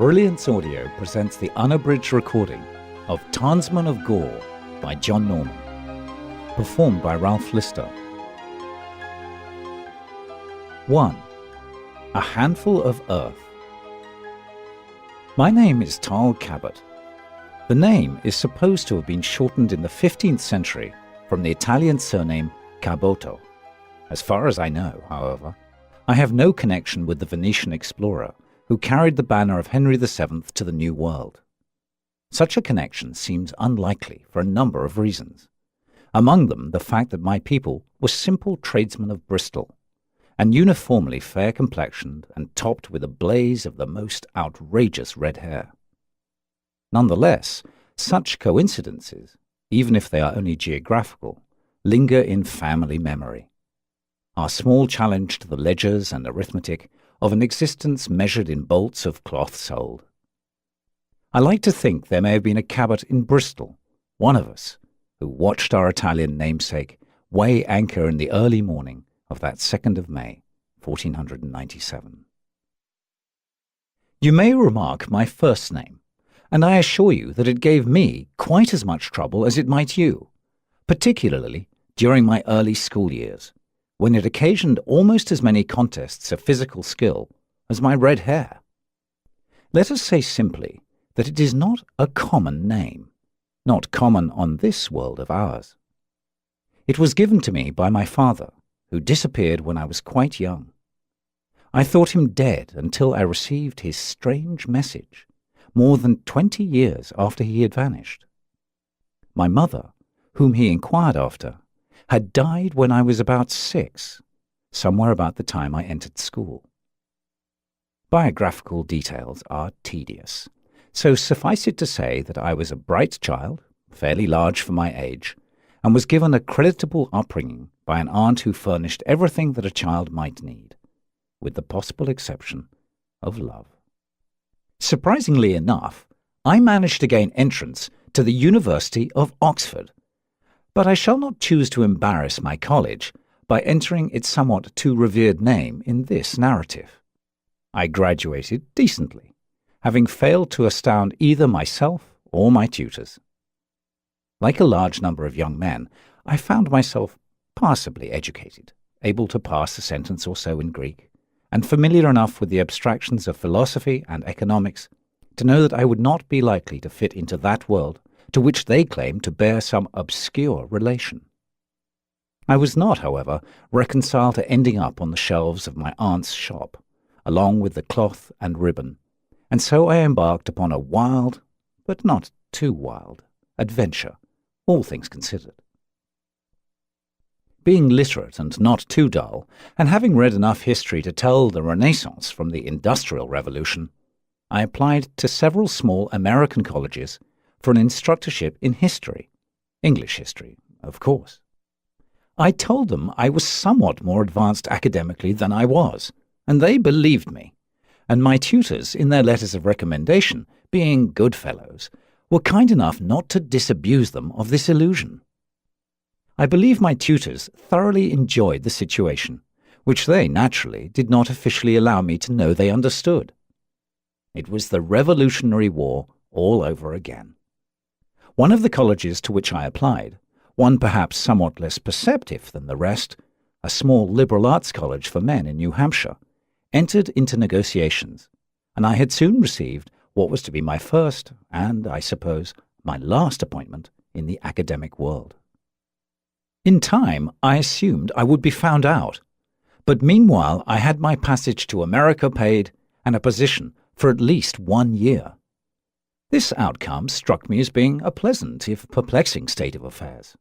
Brilliance Audio presents the unabridged recording of Townsmen of Gaul by John Norman, performed by Ralph Lister. 1. A Handful of Earth. My name is Tal Cabot. The name is supposed to have been shortened in the 15th century from the Italian surname Caboto. As far as I know, however, I have no connection with the Venetian explorer who carried the banner of Henry VII to the New World. Such a connection seems unlikely for a number of reasons, among them the fact that my people were simple tradesmen of Bristol, and uniformly fair-complexioned and topped with a blaze of the most outrageous red hair. Nonetheless, such coincidences, even if they are only geographical, linger in family memory. Our small challenge to the ledgers and arithmetic of an existence measured in bolts of cloth soled. I like to think there may have been a Cabot in Bristol, one of us, who watched our Italian namesake weigh anchor in the early morning of that 2nd of May, 1497. You may remark my first name, and I assure you that it gave me quite as much trouble as it might you, particularly during my early school years, when it occasioned almost as many contests of physical skill as my red hair. Let us say simply that it is not a common name, not common on this world of ours. It was given to me by my father, who disappeared when I was quite young. I thought him dead until I received his strange message, more than 20 years after he had vanished. My mother, whom he inquired after, had died when I was about 6, somewhere about the time I entered school. Biographical details are tedious, so suffice it to say that I was a bright child, fairly large for my age, and was given a creditable upbringing by an aunt who furnished everything that a child might need, with the possible exception of love. Surprisingly enough, I managed to gain entrance to the University of Oxford, but I shall not choose to embarrass my college by entering its somewhat too revered name in this narrative. I graduated decently, having failed to astound either myself or my tutors. Like a large number of young men, I found myself passably educated, able to pass a sentence or so in Greek, and familiar enough with the abstractions of philosophy and economics to know that I would not be likely to fit into that world to which they claimed to bear some obscure relation. I was not, however, reconciled to ending up on the shelves of my aunt's shop, along with the cloth and ribbon, and so I embarked upon a wild, but not too wild, adventure, all things considered. Being literate and not too dull, and having read enough history to tell the Renaissance from the Industrial Revolution, I applied to several small American colleges for an instructorship in history, English history, of course. I told them I was somewhat more advanced academically than I was, and they believed me, and my tutors, in their letters of recommendation, being good fellows, were kind enough not to disabuse them of this illusion. I believe my tutors thoroughly enjoyed the situation, which they, naturally, did not officially allow me to know they understood. It was the Revolutionary War all over again. One of the colleges to which I applied, one perhaps somewhat less perceptive than the rest, a small liberal arts college for men in New Hampshire, entered into negotiations, and I had soon received what was to be my first, and, I suppose, my last appointment in the academic world. In time, I assumed I would be found out, but meanwhile I had my passage to America paid and a position for at least 1 year. This outcome struck me as being a pleasant, if perplexing, state of affairs.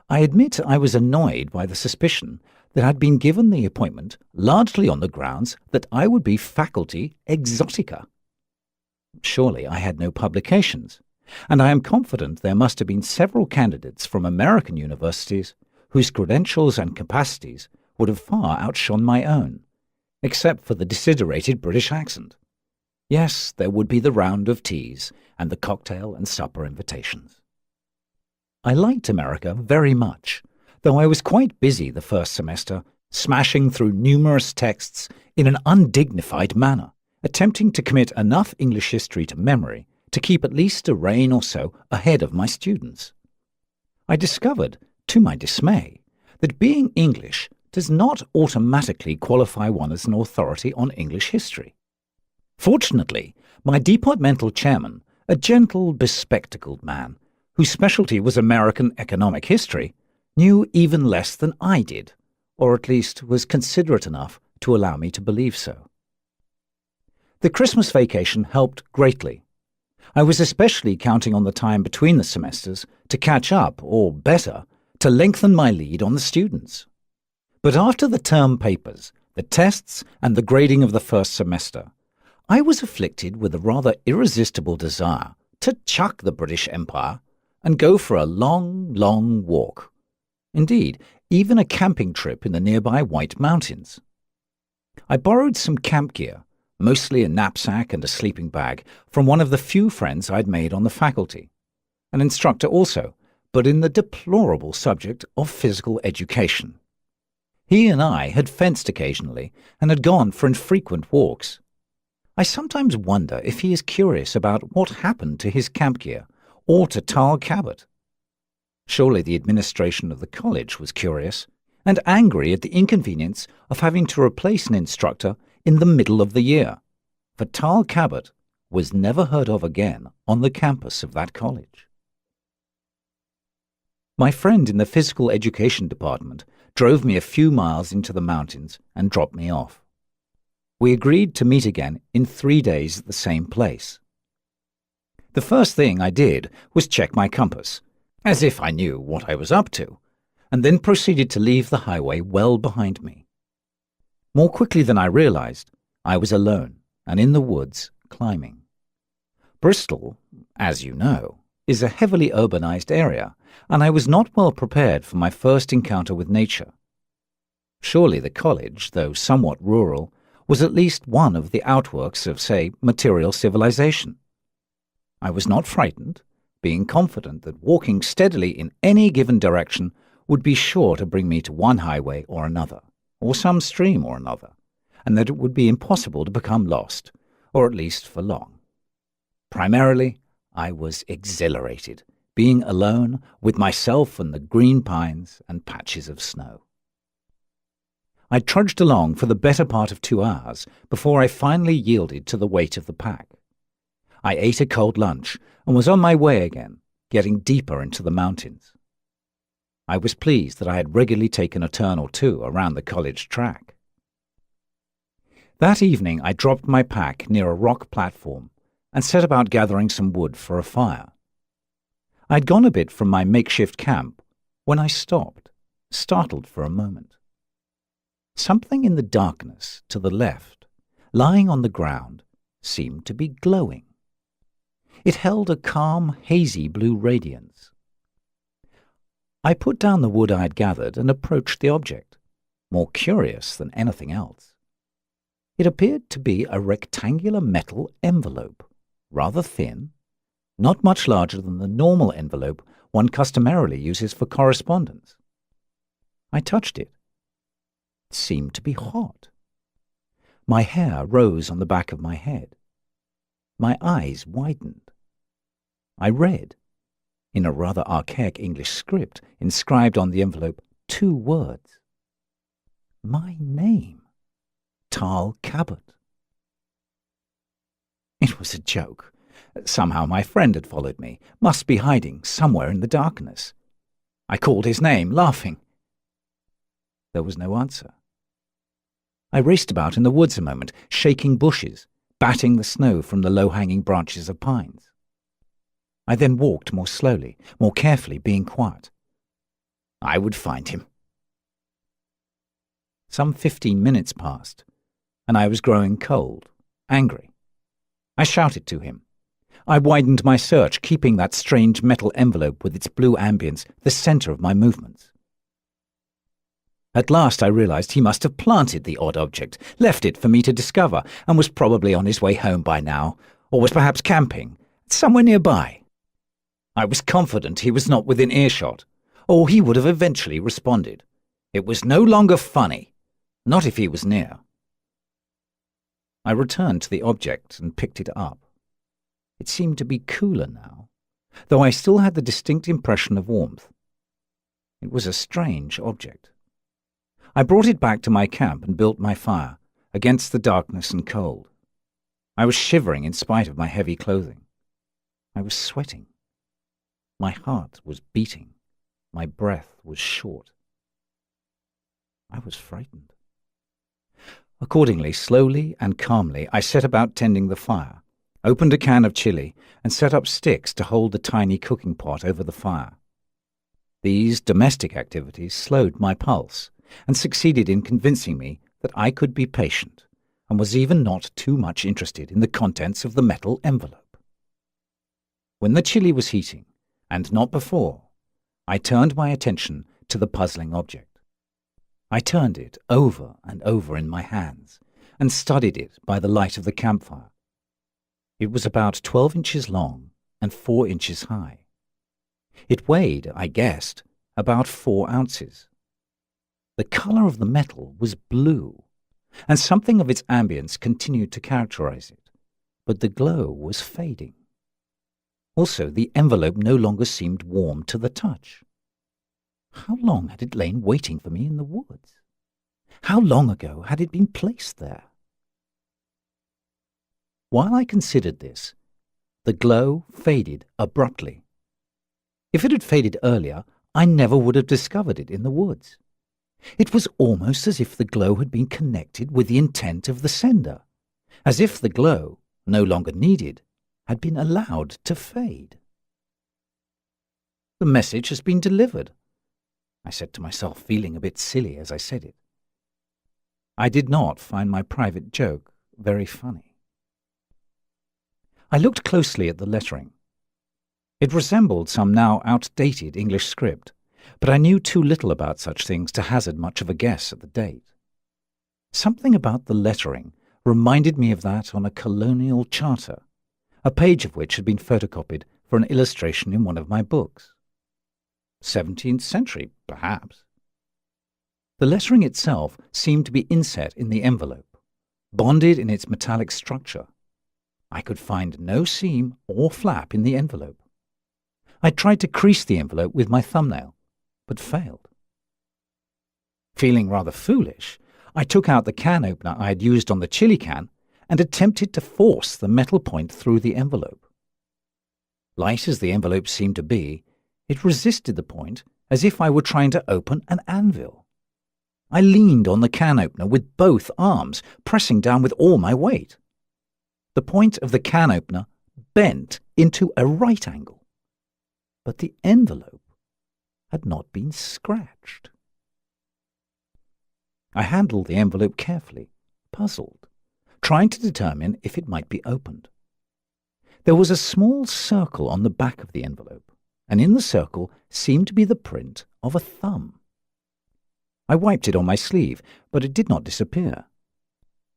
I admit I was annoyed by the suspicion that I'd been given the appointment largely on the grounds that I would be faculty exotica. Surely I had no publications, and I am confident there must have been several candidates from American universities whose credentials and capacities would have far outshone my own, except for the desiderated British accent. Yes, there would be the round of teas and the cocktail and supper invitations. I liked America very much, though I was quite busy the first semester, smashing through numerous texts in an undignified manner, attempting to commit enough English history to memory to keep at least a reign or so ahead of my students. I discovered, to my dismay, that being English does not automatically qualify one as an authority on English history. Fortunately, my departmental chairman, a gentle, bespectacled man, whose specialty was American economic history, knew even less than I did, or at least was considerate enough to allow me to believe so. The Christmas vacation helped greatly. I was especially counting on the time between the semesters to catch up, or better, to lengthen my lead on the students. But after the term papers, the tests, and the grading of the first semester, I was afflicted with a rather irresistible desire to chuck the British Empire and go for a long, long walk. Indeed, even a camping trip in the nearby White Mountains. I borrowed some camp gear, mostly a knapsack and a sleeping bag, from one of the few friends I'd made on the faculty, an instructor also, but in the deplorable subject of physical education. He and I had fenced occasionally and had gone for infrequent walks. I sometimes wonder if he is curious about what happened to his camp gear or to Tal Cabot. Surely the administration of the college was curious and angry at the inconvenience of having to replace an instructor in the middle of the year, for Tal Cabot was never heard of again on the campus of that college. My friend in the physical education department drove me a few miles into the mountains and dropped me off. We agreed to meet again in 3 days at the same place. The first thing I did was check my compass, as if I knew what I was up to, and then proceeded to leave the highway well behind me. More quickly than I realized, I was alone and in the woods climbing. Bristol, as you know, is a heavily urbanized area, and I was not well prepared for my first encounter with nature. Surely the college, though somewhat rural, was at least one of the outworks of, say, material civilization. I was not frightened, being confident that walking steadily in any given direction would be sure to bring me to one highway or another, or some stream or another, and that it would be impossible to become lost, or at least for long. Primarily, I was exhilarated, being alone with myself and the green pines and patches of snow. I trudged along for the better part of 2 hours before I finally yielded to the weight of the pack. I ate a cold lunch and was on my way again, getting deeper into the mountains. I was pleased that I had regularly taken a turn or two around the college track. That evening I dropped my pack near a rock platform and set about gathering some wood for a fire. I'd gone a bit from my makeshift camp when I stopped, startled for a moment. Something in the darkness to the left, lying on the ground, seemed to be glowing. It held a calm, hazy blue radiance. I put down the wood I had gathered and approached the object, more curious than anything else. It appeared to be a rectangular metal envelope, rather thin, not much larger than the normal envelope one customarily uses for correspondence. I touched it. It seemed to be hot. My hair rose on the back of my head. My eyes widened. I read, in a rather archaic English script inscribed on the envelope, 2 words. My name, Tal Cabot. It was a joke. Somehow my friend had followed me, must be hiding somewhere in the darkness. I called his name, laughing. There was no answer. I raced about in the woods a moment, shaking bushes, batting the snow from the low-hanging branches of pines. I then walked more slowly, more carefully, being quiet. I would find him. Some 15 minutes passed, and I was growing cold, angry. I shouted to him. I widened my search, keeping that strange metal envelope with its blue ambience the center of my movements. At last I realized he must have planted the odd object, left it for me to discover, and was probably on his way home by now, or was perhaps camping, somewhere nearby. I was confident he was not within earshot, or he would have eventually responded. It was no longer funny, not if he was near. I returned to the object and picked it up. It seemed to be cooler now, though I still had the distinct impression of warmth. It was a strange object. I brought it back to my camp and built my fire, against the darkness and cold. I was shivering in spite of my heavy clothing. I was sweating. My heart was beating. My breath was short. I was frightened. Accordingly, slowly and calmly, I set about tending the fire, opened a can of chili, and set up sticks to hold the tiny cooking pot over the fire. These domestic activities slowed my pulse and succeeded in convincing me that I could be patient and was even not too much interested in the contents of the metal envelope. When the chili was heating, and not before, I turned my attention to the puzzling object. I turned it over and over in my hands and studied it by the light of the campfire. It was about 12 inches long and 4 inches high. It weighed, I guessed, about 4 ounces. The colour of the metal was blue, and something of its ambience continued to characterize it, but the glow was fading. Also, the envelope no longer seemed warm to the touch. How long had it lain waiting for me in the woods? How long ago had it been placed there? While I considered this, the glow faded abruptly. If it had faded earlier, I never would have discovered it in the woods. It was almost as if the glow had been connected with the intent of the sender, as if the glow, no longer needed, had been allowed to fade. The message has been delivered, I said to myself, feeling a bit silly as I said it. I did not find my private joke very funny. I looked closely at the lettering. It resembled some now outdated English script, but I knew too little about such things to hazard much of a guess at the date. Something about the lettering reminded me of that on a colonial charter, a page of which had been photocopied for an illustration in one of my books. 17th century, perhaps. The lettering itself seemed to be inset in the envelope, bonded in its metallic structure. I could find no seam or flap in the envelope. I tried to crease the envelope with my thumbnail, but failed. Feeling rather foolish, I took out the can opener I had used on the chili can and attempted to force the metal point through the envelope. Light as the envelope seemed to be, it resisted the point as if I were trying to open an anvil. I leaned on the can opener with both arms, pressing down with all my weight. The point of the can opener bent into a right angle, but the envelope had not been scratched. I handled the envelope carefully, puzzled, trying to determine if it might be opened. There was a small circle on the back of the envelope, and in the circle seemed to be the print of a thumb. I wiped it on my sleeve, but it did not disappear.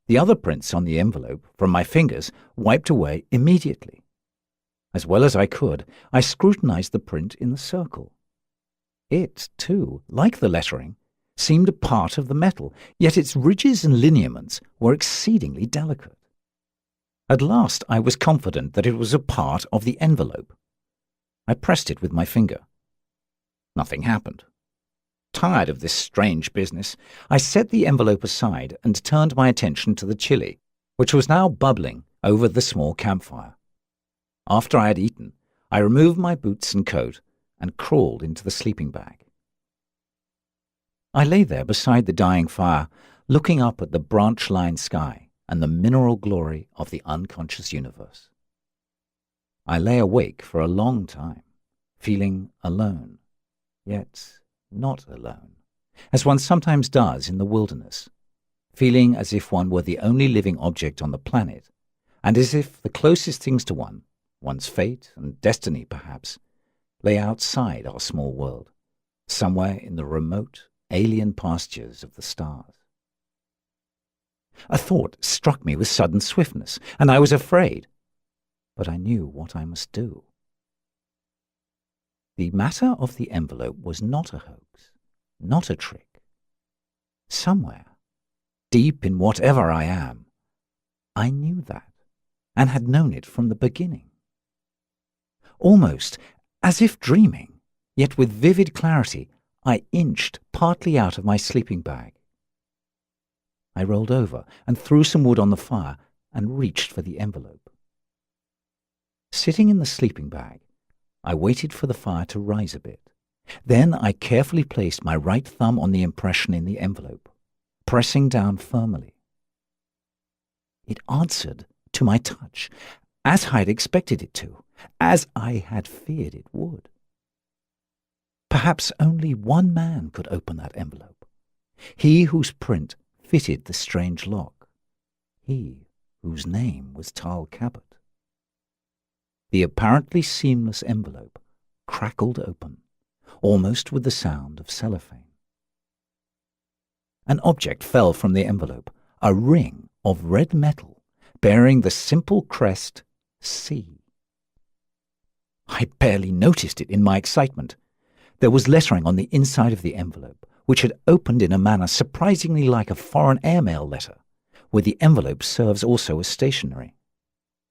The other prints on the envelope, from my fingers, wiped away immediately. As well as I could, I scrutinized the print in the circle. It, too, like the lettering, seemed a part of the metal, yet its ridges and lineaments were exceedingly delicate. At last I was confident that it was a part of the envelope. I pressed it with my finger. Nothing happened. Tired of this strange business, I set the envelope aside and turned my attention to the chili, which was now bubbling over the small campfire. After I had eaten, I removed my boots and coat and crawled into the sleeping bag. I lay there beside the dying fire, looking up at the branch-lined sky and the mineral glory of the unconscious universe. I lay awake for a long time, feeling alone, yet not alone, as one sometimes does in the wilderness, feeling as if one were the only living object on the planet, and as if the closest things to one, one's fate and destiny perhaps, lay outside our small world, somewhere in the remote, alien pastures of the stars. A thought struck me with sudden swiftness, and I was afraid, but I knew what I must do. The matter of the envelope was not a hoax, not a trick. Somewhere, deep in whatever I am, I knew that, and had known it from the beginning. Almost as if dreaming, yet with vivid clarity, I inched partly out of my sleeping bag. I rolled over and threw some wood on the fire and reached for the envelope. Sitting in the sleeping bag, I waited for the fire to rise a bit. Then I carefully placed my right thumb on the impression in the envelope, pressing down firmly. It answered to my touch, as I had expected it to, as I had feared it would. Perhaps only one man could open that envelope, he whose print fitted the strange lock, he whose name was Tal Cabot. The apparently seamless envelope crackled open, almost with the sound of cellophane. An object fell from the envelope, a ring of red metal bearing the simple crest C. I barely noticed it in my excitement. There was lettering on the inside of the envelope, which had opened in a manner surprisingly like a foreign airmail letter, where the envelope serves also as stationery.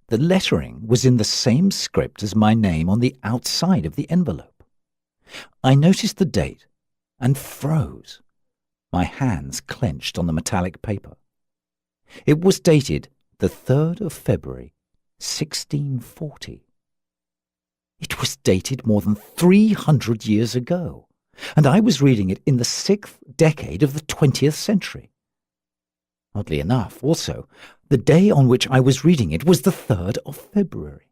The lettering was in the same script as my name on the outside of the envelope. I noticed the date and froze, my hands clenched on the metallic paper. It was dated the 3rd of February, 1640. It was dated more than 300 years ago, and I was reading it in the 6th decade of the 20th century. Oddly enough, also, the day on which I was reading it was the 3rd of February.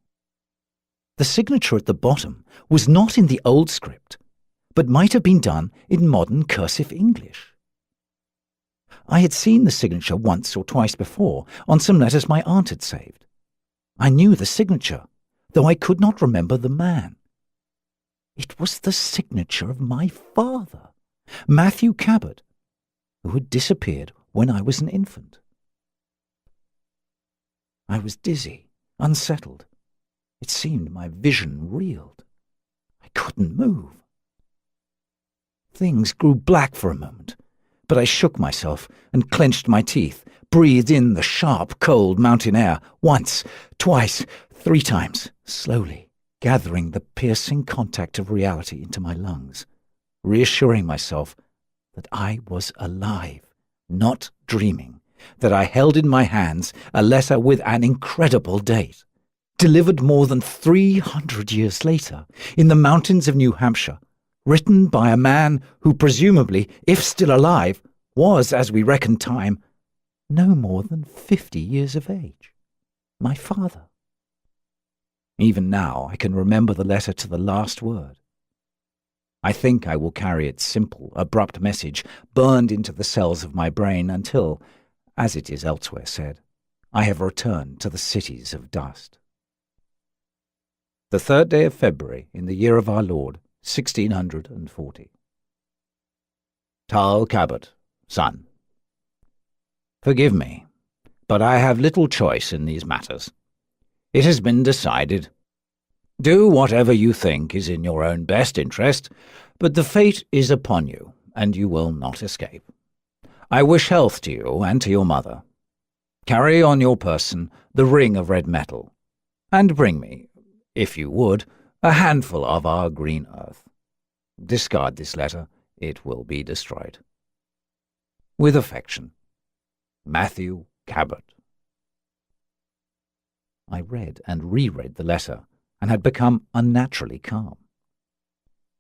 The signature at the bottom was not in the old script, but might have been done in modern cursive English. I had seen the signature once or twice before on some letters my aunt had saved. I knew the signature, though I could not remember the man. It was the signature of my father, Matthew Cabot, who had disappeared when I was an infant. I was dizzy, unsettled. It seemed my vision reeled. I couldn't move. Things grew black for a moment, but I shook myself and clenched my teeth, breathed in the sharp, cold mountain air, once, twice, 3 times, slowly, gathering the piercing contact of reality into my lungs, reassuring myself that I was alive, not dreaming, that I held in my hands a letter with an incredible date, delivered more than 300 years later in the mountains of New Hampshire, written by a man who presumably, if still alive, was, as we reckon time, no more than 50 years of age. My father. Even now I can remember the letter to the last word. I think I will carry its simple, abrupt message burned into the cells of my brain until, as it is elsewhere said, I have returned to the cities of dust. The 3rd day of February in the year of our Lord, 1640. Tal Cabot, son. Forgive me, but I have little choice in these matters. It has been decided. Do whatever you think is in your own best interest, but the fate is upon you, and you will not escape. I wish health to you and to your mother. Carry on your person the ring of red metal, and bring me, if you would, a handful of our green earth. Discard this letter, it will be destroyed. With affection, Matthew Cabot. I read and reread the letter, and had become unnaturally calm.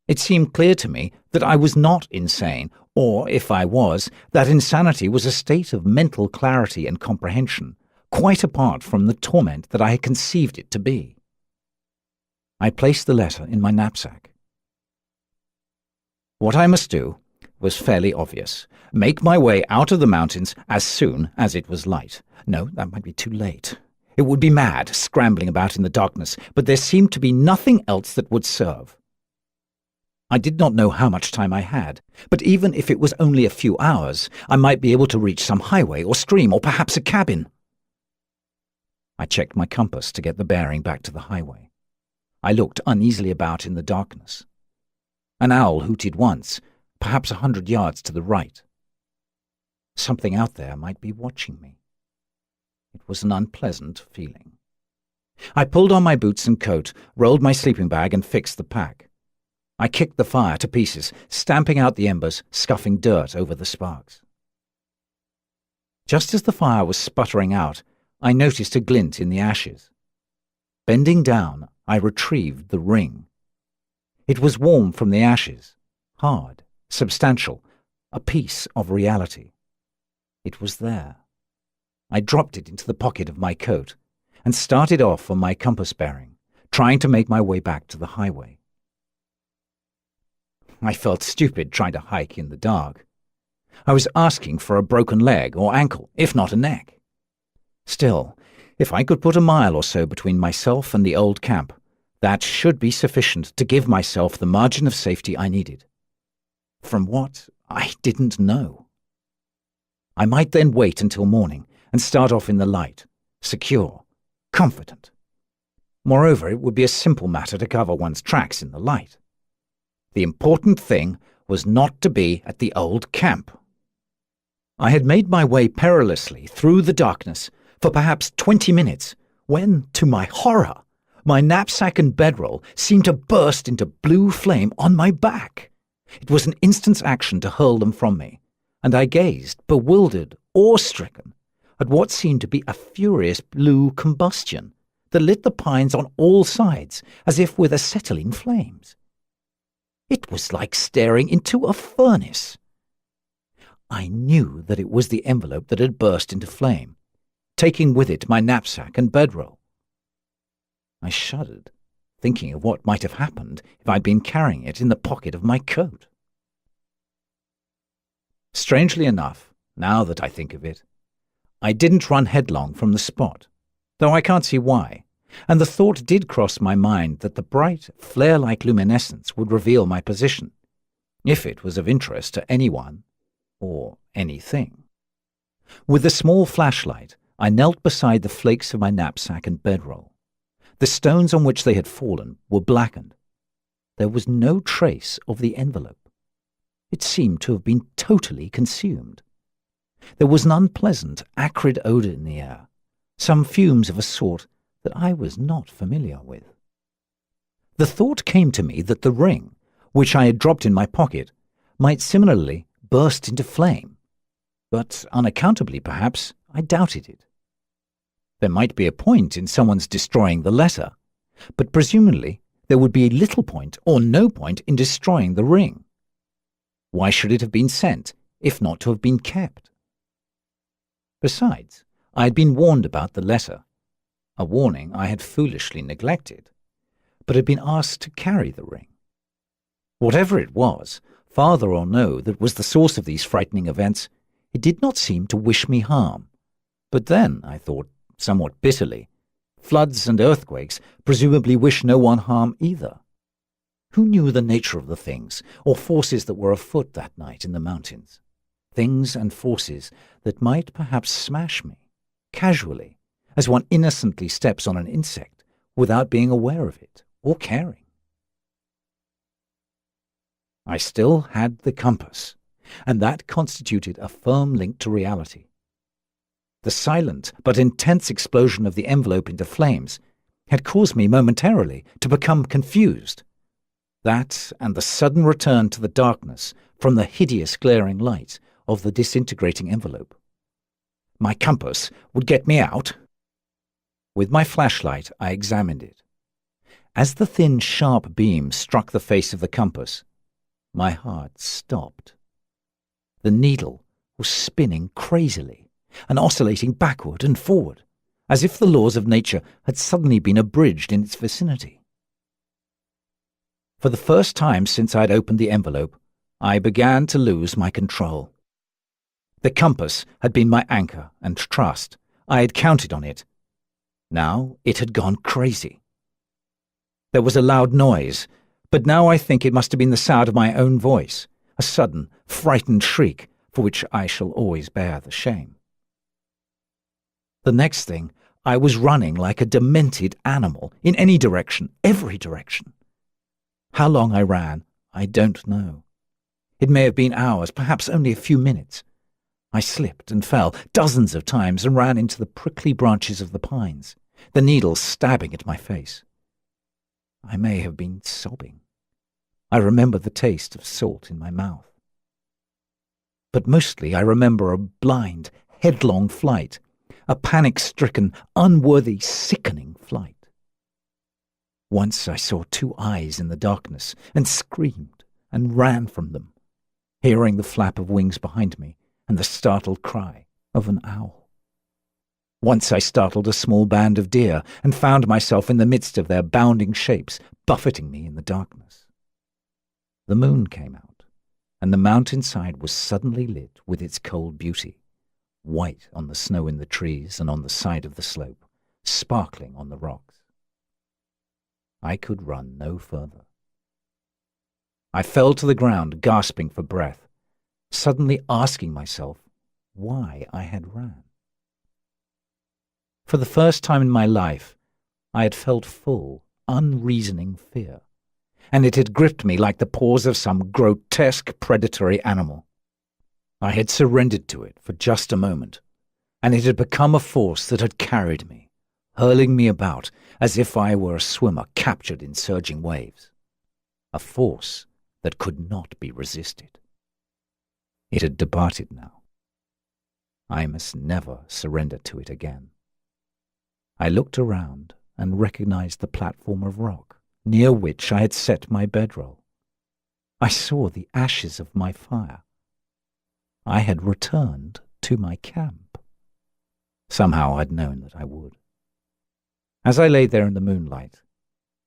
It seemed clear to me that I was not insane, or, if I was, that insanity was a state of mental clarity and comprehension, quite apart from the torment that I had conceived it to be. I placed the letter in my knapsack. What I must do was fairly obvious. Make my way out of the mountains as soon as it was light. No, that might be too late. It would be mad, scrambling about in the darkness, but there seemed to be nothing else that would serve. I did not know how much time I had, but even if it was only a few hours, I might be able to reach some highway or stream or perhaps a cabin. I checked my compass to get the bearing back to the highway. I looked uneasily about in the darkness. An owl hooted once, perhaps 100 yards to the right. Something out there might be watching me. It was an unpleasant feeling. I pulled on my boots and coat, rolled my sleeping bag, and fixed the pack. I kicked the fire to pieces, stamping out the embers, scuffing dirt over the sparks. Just as the fire was sputtering out, I noticed a glint in the ashes. Bending down, I retrieved the ring. It was warm from the ashes, hard, substantial, a piece of reality. It was there. I dropped it into the pocket of my coat and started off on my compass bearing, trying to make my way back to the highway. I felt stupid trying to hike in the dark. I was asking for a broken leg or ankle, if not a neck. Still, if I could put a mile or so between myself and the old camp, that should be sufficient to give myself the margin of safety I needed. From what, I didn't know. I might then wait until morning and start off in the light, secure, confident. Moreover, it would be a simple matter to cover one's tracks in the light. The important thing was not to be at the old camp. I had made my way perilously through the darkness for perhaps 20 minutes when, to my horror, my knapsack and bedroll seemed to burst into blue flame on my back. It was an instant's action to hurl them from me, and I gazed, bewildered, awe-stricken, at what seemed to be a furious blue combustion that lit the pines on all sides as if with acetylene flames. It was like staring into a furnace. I knew that it was the envelope that had burst into flame, taking with it my knapsack and bedroll. I shuddered, thinking of what might have happened if I'd been carrying it in the pocket of my coat. Strangely enough, now that I think of it, I didn't run headlong from the spot, though I can't see why, and the thought did cross my mind that the bright, flare-like luminescence would reveal my position, if it was of interest to anyone or anything. With a small flashlight, I knelt beside the flakes of my knapsack and bedroll. The stones on which they had fallen were blackened. There was no trace of the envelope. It seemed to have been totally consumed. There was an unpleasant, acrid odour in the air, some fumes of a sort that I was not familiar with. The thought came to me that the ring, which I had dropped in my pocket, might similarly burst into flame, but unaccountably perhaps I doubted it. There might be a point in someone's destroying the letter, but presumably there would be little point or no point in destroying the ring. Why should it have been sent, if not to have been kept? Besides, I had been warned about the letter, a warning I had foolishly neglected, but had been asked to carry the ring. Whatever it was, father or no, that was the source of these frightening events, it did not seem to wish me harm. But then, I thought, somewhat bitterly, floods and earthquakes presumably wish no one harm either. Who knew the nature of the things or forces that were afoot that night in the mountains? Things and forces that might perhaps smash me, casually, as one innocently steps on an insect without being aware of it or caring. I still had the compass, and that constituted a firm link to reality. The silent but intense explosion of the envelope into flames had caused me momentarily to become confused. That and the sudden return to the darkness from the hideous glaring light of the disintegrating envelope. My compass would get me out. With my flashlight, I examined it. As the thin, sharp beam struck the face of the compass, my heart stopped. The needle was spinning crazily and oscillating backward and forward, as if the laws of nature had suddenly been abridged in its vicinity. For the first time since I had opened the envelope, I began to lose my control. The compass had been my anchor and trust. I had counted on it. Now it had gone crazy. There was a loud noise, but now I think it must have been the sound of my own voice, a sudden, frightened shriek for which I shall always bear the shame. The next thing, I was running like a demented animal, in any direction, every direction. How long I ran, I don't know. It may have been hours, perhaps only a few minutes. I slipped and fell dozens of times and ran into the prickly branches of the pines, the needles stabbing at my face. I may have been sobbing. I remember the taste of salt in my mouth. But mostly I remember a blind, headlong flight, a panic-stricken, unworthy, sickening flight. Once I saw two eyes in the darkness and screamed and ran from them, hearing the flap of wings behind me and the startled cry of an owl. Once I startled a small band of deer and found myself in the midst of their bounding shapes, buffeting me in the darkness. The moon came out, and the mountainside was suddenly lit with its cold beauty, white on the snow in the trees and on the side of the slope, sparkling on the rocks. I could run no further. I fell to the ground, gasping for breath, suddenly asking myself why I had ran. For the first time in my life, I had felt full, unreasoning fear, and it had gripped me like the paws of some grotesque predatory animal. I had surrendered to it for just a moment, and it had become a force that had carried me, hurling me about as if I were a swimmer captured in surging waves. A force that could not be resisted. It had departed now. I must never surrender to it again. I looked around and recognized the platform of rock near which I had set my bedroll. I saw the ashes of my fire. I had returned to my camp. Somehow I'd known that I would. As I lay there in the moonlight,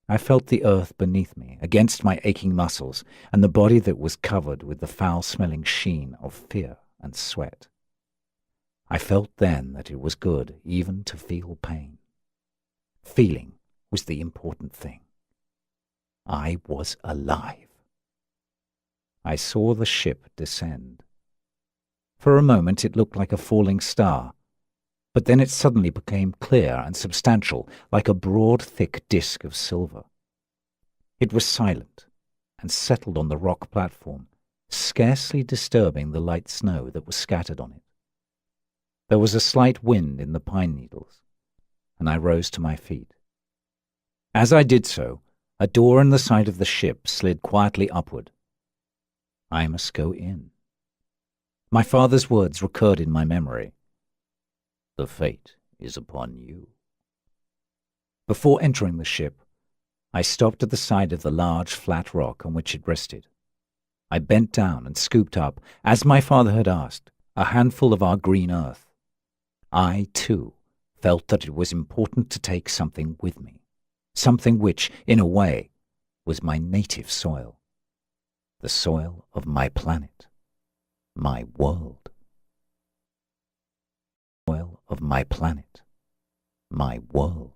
I felt the earth beneath me, against my aching muscles, and the body that was covered with the foul-smelling sheen of fear and sweat. I felt then that it was good even to feel pain. Feeling was the important thing. I was alive. I saw the ship descend. For a moment it looked like a falling star, but then it suddenly became clear and substantial, like a broad, thick disk of silver. It was silent and settled on the rock platform, scarcely disturbing the light snow that was scattered on it. There was a slight wind in the pine needles, and I rose to my feet. As I did so, a door in the side of the ship slid quietly upward. I must go in. My father's words recurred in my memory. The fate is upon you. Before entering the ship, I stopped at the side of the large flat rock on which it rested. I bent down and scooped up, as my father had asked, a handful of our green earth. I, too, felt that it was important to take something with me, something which, in a way, was my native soil, the soil of my planet, my world. Soil of my planet, my world.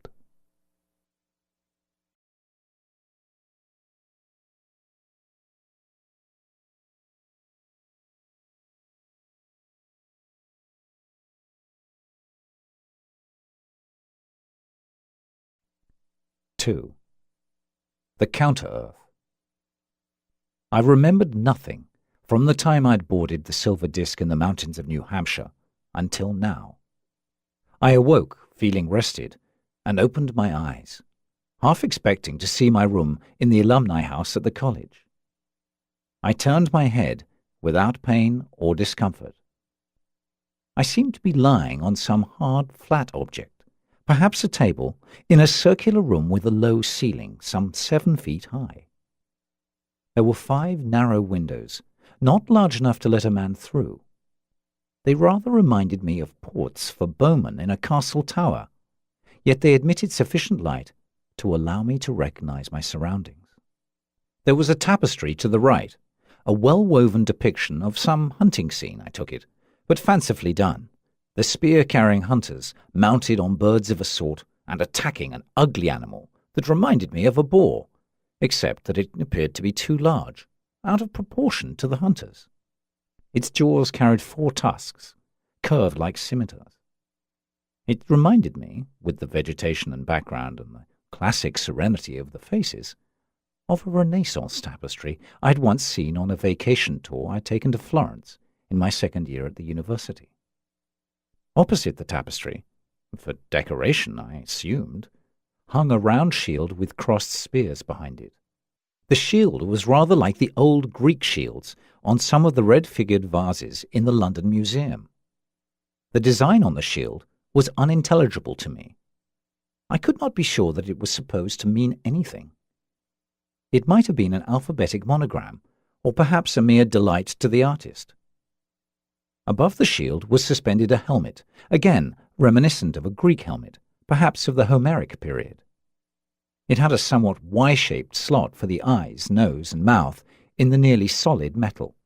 Two. The Counter-Earth. I remembered nothing from the time I'd boarded the Silver Disc in the mountains of New Hampshire until now. I awoke, feeling rested, and opened my eyes, half expecting to see my room in the alumni house at the college. I turned my head without pain or discomfort. I seemed to be lying on some hard, flat object, perhaps a table, in a circular room with a low ceiling some 7 feet high. There were 5 narrow windows, not large enough to let a man through. They rather reminded me of ports for bowmen in a castle tower, yet they admitted sufficient light to allow me to recognize my surroundings. There was a tapestry to the right, a well-woven depiction of some hunting scene, I took it, but fancifully done, the spear-carrying hunters mounted on birds of a sort and attacking an ugly animal that reminded me of a boar, except that it appeared to be too large, out of proportion to the hunters. Its jaws carried 4 tusks, curved like scimitars. It reminded me, with the vegetation and background and the classic serenity of the faces, of a Renaissance tapestry I'd once seen on a vacation tour I'd taken to Florence in my second year at the university. Opposite the tapestry, for decoration I assumed, hung a round shield with crossed spears behind it. The shield was rather like the old Greek shields on some of the red-figured vases in the London Museum. The design on the shield was unintelligible to me. I could not be sure that it was supposed to mean anything. It might have been an alphabetic monogram, or perhaps a mere delight to the artist. Above the shield was suspended a helmet, again reminiscent of a Greek helmet, perhaps of the Homeric period. It had a somewhat Y-shaped slot for the eyes, nose, and mouth in the nearly solid metal.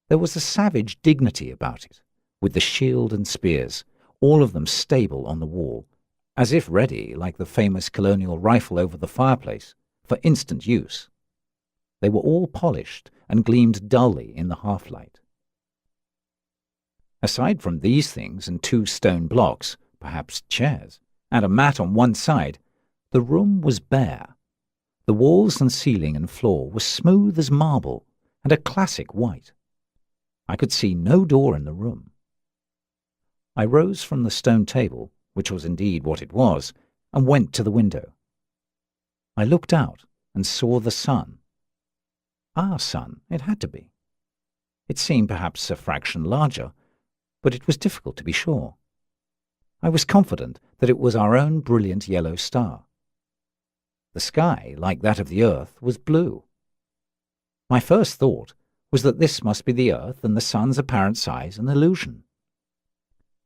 There was a savage dignity about it, with the shield and spears, all of them stable on the wall, as if ready, like the famous colonial rifle over the fireplace, for instant use. They were all polished and gleamed dully in the half-light. Aside from these things and 2 stone blocks, perhaps chairs, and a mat on one side, the room was bare. The walls and ceiling and floor were smooth as marble and a classic white. I could see no door in the room. I rose from the stone table, which was indeed what it was, and went to the window. I looked out and saw the sun. Our sun, it had to be. It seemed perhaps a fraction larger, but it was difficult to be sure. I was confident that it was our own brilliant yellow star. The sky, like that of the earth, was blue. My first thought was that this must be the earth and the sun's apparent size an illusion.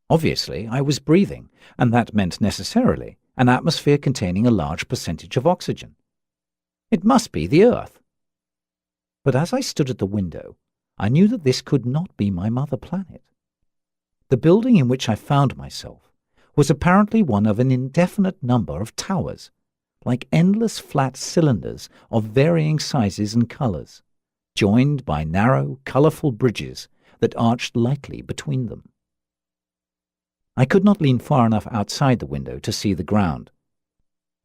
Obviously, I was breathing, and that meant necessarily an atmosphere containing a large percentage of oxygen. It must be the earth. But as I stood at the window, I knew that this could not be my mother planet. The building in which I found myself was apparently one of an indefinite number of towers, like endless flat cylinders of varying sizes and colours, joined by narrow, colourful bridges that arched lightly between them. I could not lean far enough outside the window to see the ground.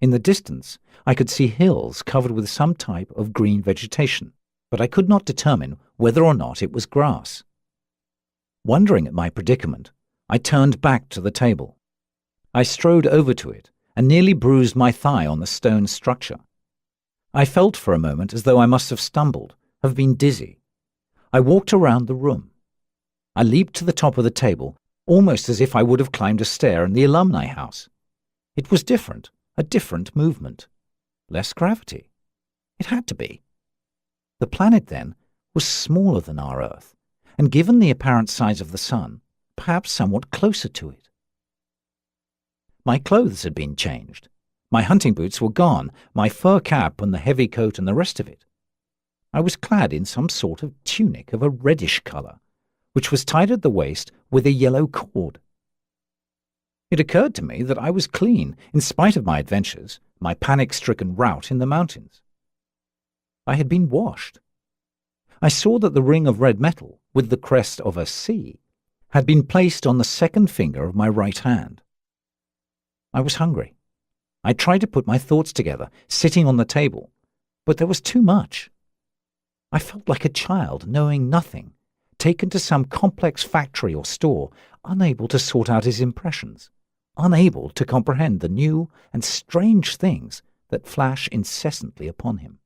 In the distance, I could see hills covered with some type of green vegetation, but I could not determine whether or not it was grass. Wondering at my predicament, I turned back to the table. I strode over to it and nearly bruised my thigh on the stone structure. I felt for a moment as though I must have stumbled, have been dizzy. I walked around the room. I leaped to the top of the table, almost as if I would have climbed a stair in the alumni house. It was different, a different movement. Less gravity. It had to be. The planet, then, was smaller than our Earth, and given the apparent size of the sun, perhaps somewhat closer to it. My clothes had been changed. My hunting boots were gone, my fur cap and the heavy coat and the rest of it. I was clad in some sort of tunic of a reddish colour, which was tied at the waist with a yellow cord. It occurred to me that I was clean, in spite of my adventures, my panic-stricken rout in the mountains. I had been washed. I saw that the ring of red metal, with the crest of a C, had been placed on the second finger of my right hand. I was hungry. I tried to put my thoughts together, sitting on the table, but there was too much. I felt like a child, knowing nothing, taken to some complex factory or store, unable to sort out his impressions, unable to comprehend the new and strange things that flash incessantly upon him.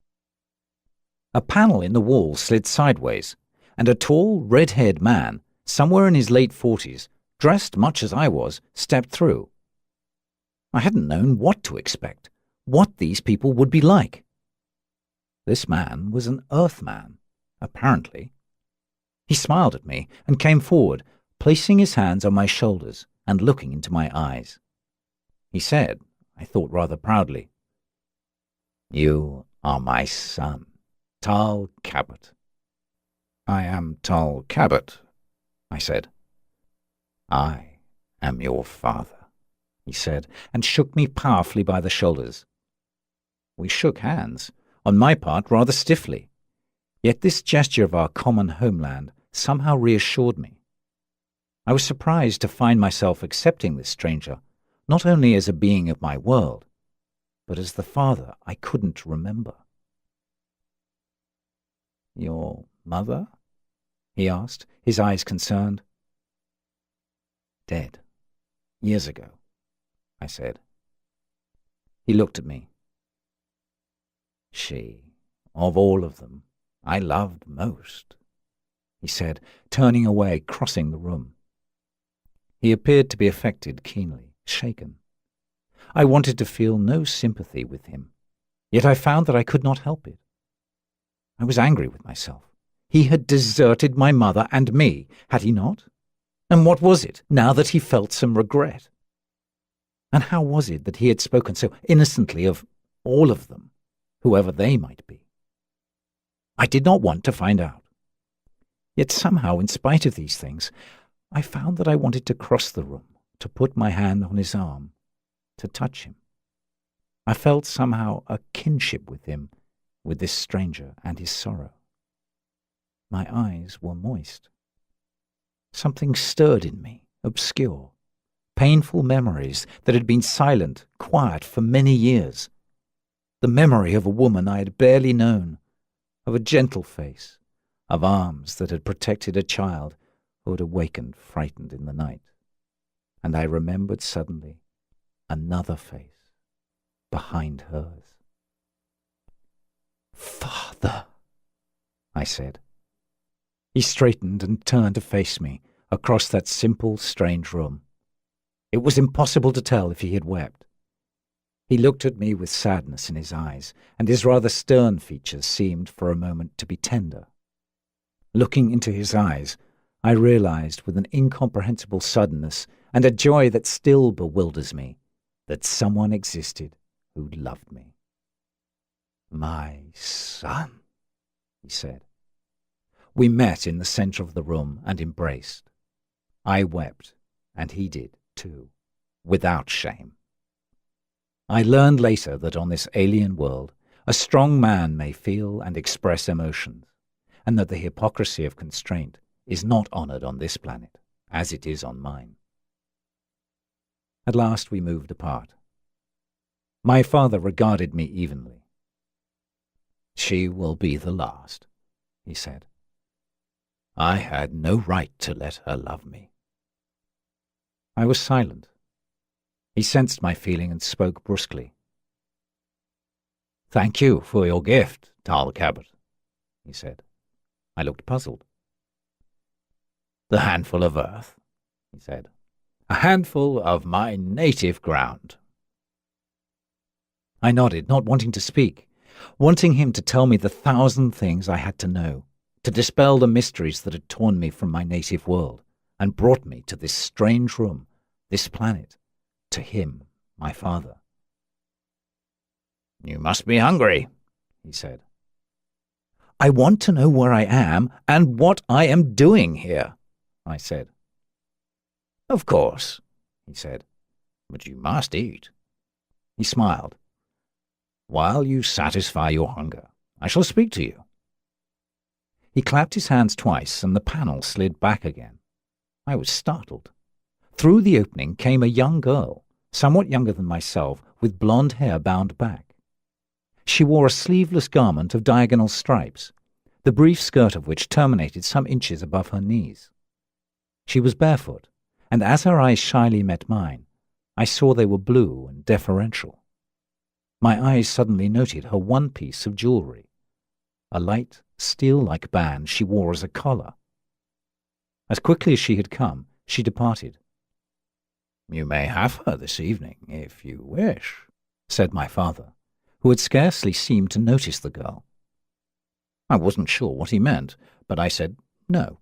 A panel in the wall slid sideways, and a tall, red-haired man, somewhere in his late 40s, dressed much as I was, stepped through. I hadn't known what to expect, what these people would be like. This man was an Earthman, apparently. He smiled at me and came forward, placing his hands on my shoulders and looking into my eyes. He said, I thought rather proudly, "You are my son, Tal Cabot." "I am Tal Cabot," I said. "I am your father," he said, and shook me powerfully by the shoulders. We shook hands, on my part rather stiffly, yet this gesture of our common homeland somehow reassured me. I was surprised to find myself accepting this stranger, not only as a being of my world, but as the father I couldn't remember. "Your mother?" he asked, his eyes concerned. Dead. Years ago, I said. He looked at me. She, of all of them, I loved most, he said, turning away, crossing the room. He appeared to be affected keenly, shaken. I wanted to feel no sympathy with him, yet I found that I could not help it. I was angry with myself. He had deserted my mother and me, had he not? And what was it, now that he felt some regret? And how was it that he had spoken so innocently of all of them, whoever they might be? I did not want to find out. Yet somehow, in spite of these things, I found that I wanted to cross the room, to put my hand on his arm, to touch him. I felt somehow a kinship with him, with this stranger and his sorrow. My eyes were moist. Something stirred in me, obscure, painful memories that had been silent, quiet for many years. The memory of a woman I had barely known, of a gentle face, of arms that had protected a child who had awakened frightened in the night. And I remembered suddenly another face behind hers. "Father," I said. He straightened and turned to face me across that simple, strange room. It was impossible to tell if he had wept. He looked at me with sadness in his eyes, and his rather stern features seemed for a moment to be tender. Looking into his eyes, I realized with an incomprehensible suddenness and a joy that still bewilders me that someone existed who loved me. "My son," he said. We met in the center of the room and embraced. I wept, and he did too, without shame. I learned later that on this alien world, a strong man may feel and express emotions, and that the hypocrisy of constraint is not honored on this planet, as it is on mine. At last we moved apart. My father regarded me evenly. "She will be the last," he said. "I had no right to let her love me." I was silent. He sensed my feeling and spoke brusquely. "Thank you for your gift, Tal Cabot," he said. I looked puzzled. "The handful of earth," he said. "A handful of my native ground." I nodded, not wanting to speak, wanting him to tell me the 1,000 things I had to know, to dispel the mysteries that had torn me from my native world and brought me to this strange room, this planet, to him, my father. "You must be hungry," he said. "I want to know where I am and what I am doing here," I said. "Of course," he said, "but you must eat." He smiled. "While you satisfy your hunger, I shall speak to you." He clapped his hands twice, and the panel slid back again. I was startled. Through the opening came a young girl, somewhat younger than myself, with blonde hair bound back. She wore a sleeveless garment of diagonal stripes, the brief skirt of which terminated some inches above her knees. She was barefoot, and as her eyes shyly met mine, I saw they were blue and deferential. My eyes suddenly noted her one piece of jewelry, a light, steel-like band she wore as a collar. As quickly as she had come, she departed. "You may have her this evening, if you wish," said my father, who had scarcely seemed to notice the girl. I wasn't sure what he meant, but I said no.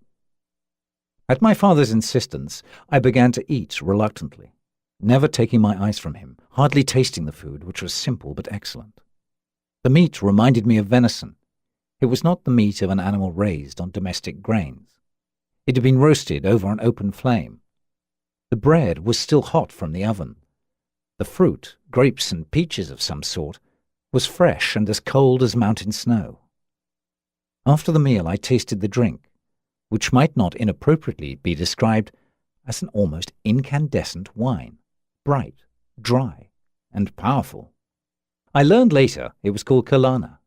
At my father's insistence, I began to eat reluctantly, never taking my eyes from him, hardly tasting the food, which was simple but excellent. The meat reminded me of venison. It was not the meat of an animal raised on domestic grains. It had been roasted over an open flame. The bread was still hot from the oven. The fruit, grapes and peaches of some sort, was fresh and as cold as mountain snow. After the meal I tasted the drink, which might not inappropriately be described as an almost incandescent wine, bright, dry, and powerful. I learned later it was called Kalana.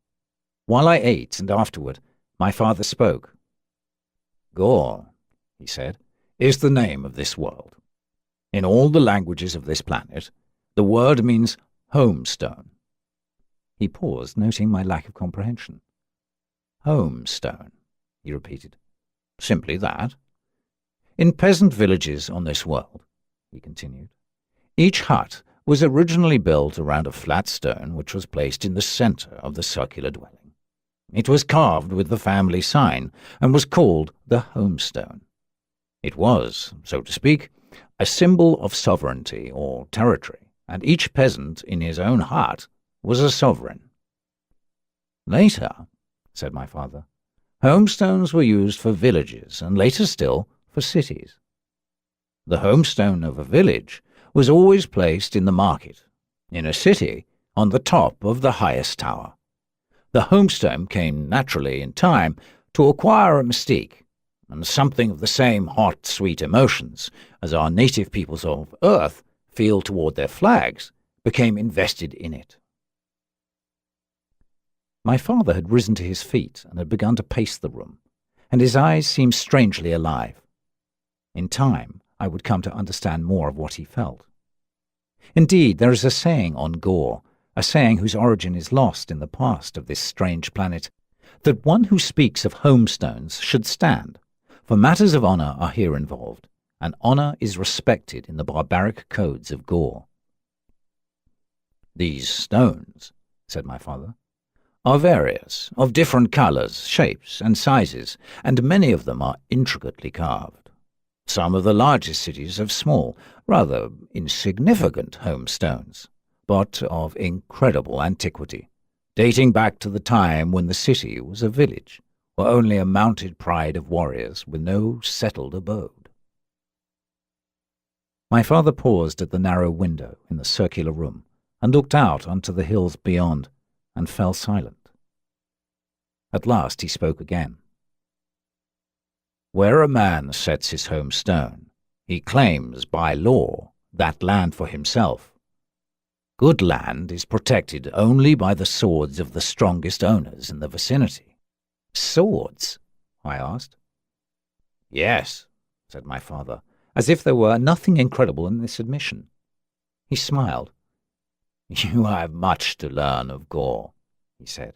While I ate and afterward, my father spoke. Gore, he said, is the name of this world. In all the languages of this planet, the word means homestone. He paused, noting my lack of comprehension. Homestone, he repeated. Simply that. In peasant villages on this world, he continued, each hut was originally built around a flat stone which was placed in the centre of the circular dwelling. It was carved with the family sign and was called the homestone. It was, so to speak, a symbol of sovereignty or territory, and each peasant in his own hut was a sovereign. Later, said my father, homestones were used for villages and later still for cities. The homestone of a village was always placed in the market, in a city on the top of the highest tower. The homestone came naturally in time to acquire a mystique, and something of the same hot, sweet emotions as our native peoples of Earth feel toward their flags became invested in it. My father had risen to his feet and had begun to pace the room, and his eyes seemed strangely alive. In time, I would come to understand more of what he felt. Indeed, there is a saying on Gore, a saying whose origin is lost in the past of this strange planet, that one who speaks of homestones should stand, for matters of honour are here involved, and honour is respected in the barbaric codes of Gore. These stones, said my father, are various, of different colours, shapes, and sizes, and many of them are intricately carved. Some of the largest cities have small, rather insignificant homestones, but of incredible antiquity, dating back to the time when the city was a village, or only a mounted pride of warriors with no settled abode. My father paused at the narrow window in the circular room and looked out onto the hills beyond, and fell silent. At last he spoke again. Where a man sets his homestone, he claims by law that land for himself. Good land is protected only by the swords of the strongest owners in the vicinity. Swords? I asked. Yes, said my father, as if there were nothing incredible in this admission. He smiled. You have much to learn of Gore, he said.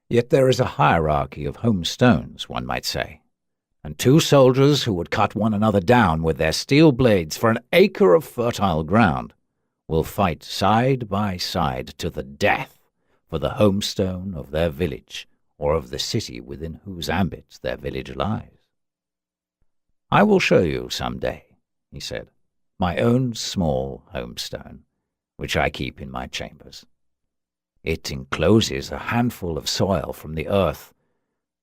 Yet there is a hierarchy of homestones, one might say, and two soldiers who would cut one another down with their steel blades for an acre of fertile ground will fight side by side to the death for the homestone of their village or of the city within whose ambit their village lies. I will show you some day, he said, my own small homestone, which I keep in my chambers. It encloses a handful of soil from the earth,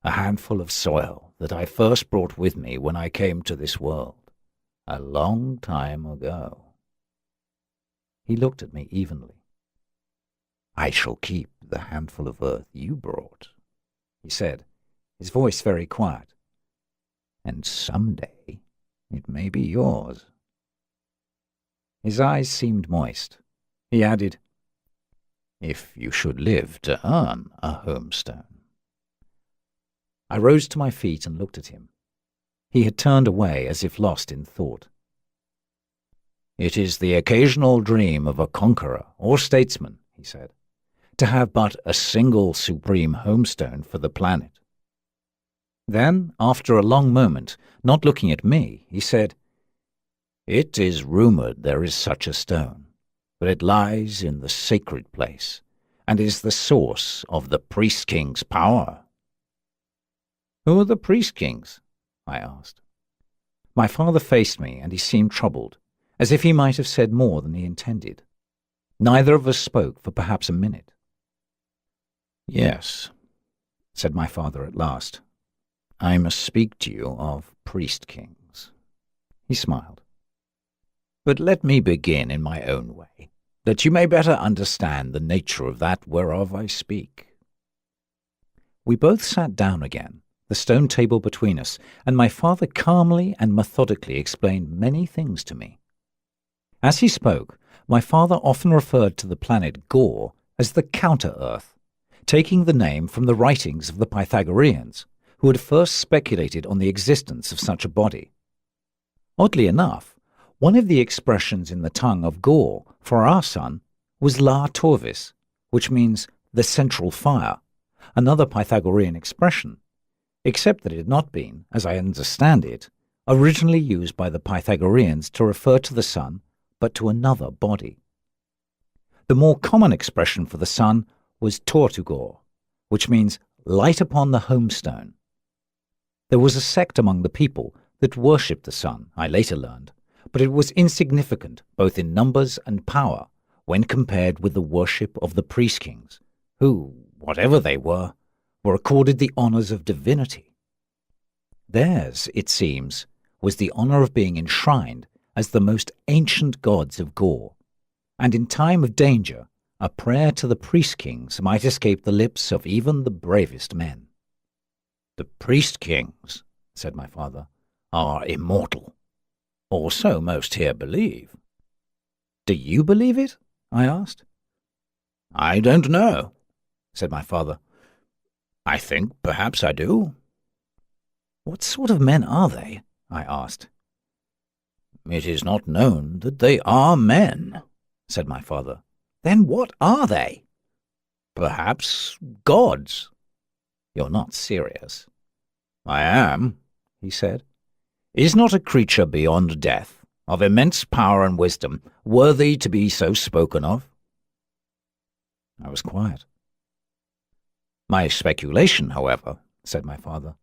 a handful of soil that I first brought with me when I came to this world, a long time ago. He looked at me evenly. I shall keep the handful of earth you brought, he said, his voice very quiet, and someday it may be yours. His eyes seemed moist. He added, if you should live to earn a homestone. I rose to my feet and looked at him. He had turned away as if lost in thought. It is the occasional dream of a conqueror or statesman, he said, to have but a single supreme homestone for the planet. Then, after a long moment, not looking at me, he said, It is rumoured there is such a stone, but it lies in the sacred place, and is the source of the priest-king's power. Who are the priest-kings? I asked. My father faced me, and he seemed troubled, as if he might have said more than he intended. Neither of us spoke for perhaps a minute. Yes, said my father at last, I must speak to you of priest-kings. He smiled. But let me begin in my own way, that you may better understand the nature of that whereof I speak. We both sat down again, the stone table between us, and my father calmly and methodically explained many things to me. As he spoke, my father often referred to the planet Gore as the Counter-Earth, taking the name from the writings of the Pythagoreans, who had first speculated on the existence of such a body. Oddly enough, one of the expressions in the tongue of Gaur for our sun was La Torvis, which means the central fire, another Pythagorean expression, except that it had not been, as I understand it, originally used by the Pythagoreans to refer to the sun, but to another body. The more common expression for the sun was Tortugor, which means light upon the homestone. There was a sect among the people that worshipped the sun, I later learned, but it was insignificant both in numbers and power when compared with the worship of the priest-kings, who, whatever they were accorded the honours of divinity. Theirs, it seems, was the honour of being enshrined as the most ancient gods of Gaur, and in time of danger, a prayer to the priest-kings might escape the lips of even the bravest men. "The priest-kings," said my father, "are immortal, or so most here believe." "Do you believe it?" I asked. "I don't know," said my father. "I think perhaps I do." "What sort of men are they?" I asked. "It is not known that they are men," said my father. "Then what are they?" "Perhaps gods." "You're not serious." "I am," he said. "Is not a creature beyond death, of immense power and wisdom, worthy to be so spoken of?" I was quiet. "My speculation, however," said my father,